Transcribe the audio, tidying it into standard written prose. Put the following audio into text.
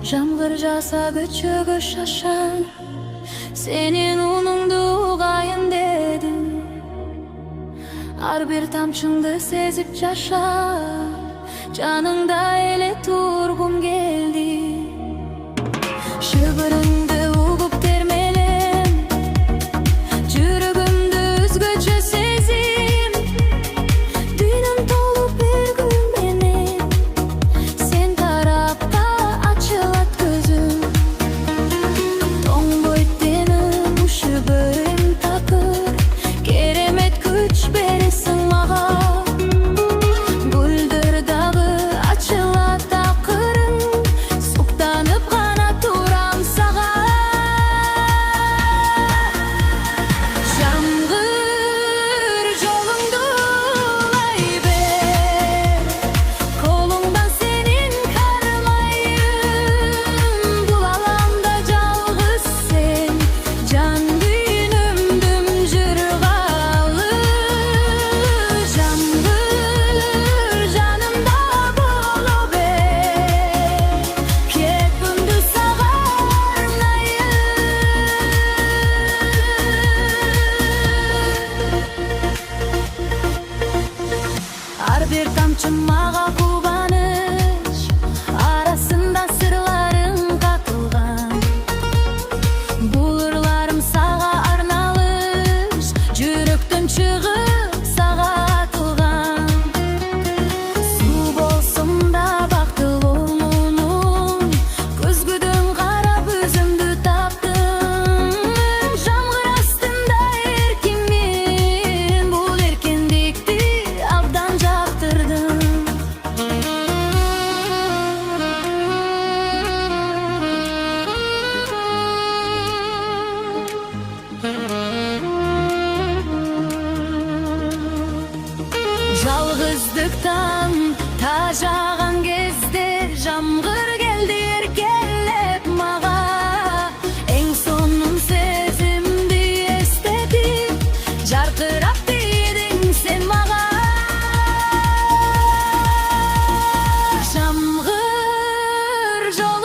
Жамгыр жаса көчөгө шашан, сенин унуңду угайын дедим. Ар бир тамчыңды сезип жашап, жаныңда эле тургум келди. Шыбырыңды угуп термелем, жүрөгүмдү өзгөчө сезим. Дүйнөм толуп бир күн менен, сен тарапта ачылат көзүм. Тоңбойт деним, шыбырым такыр, керемет күч бересиң мага. Гүлдөр дагы ачылат акырын, суктанып гана турам сага. Жамгыр жолуңду улай бер, колуңдан сенин кармайым. Бул аламда жалгыз сен, жан дүйнөмдүм жыргалы. Жамгыр жанымда боло бер, кепимди сага арнайын. Ар бир тамчы мага кубаныч, арасында сырларың катылган. Бул ырларым сага арналыш, жүрөктөн чыгып сага атылган. Суу болсом да бактылуумун, көзгүдөн карап өзүмдү таптым. Жамгыр астында эркинмин, бул эркиндикти абдан жактырдым. Жалгыздыктан тажаган кезде жамгыр келди эркелеп мага. Эң сонун сезимди эстетип, жаркырап тийдиң сен мага. Жамгыр жолу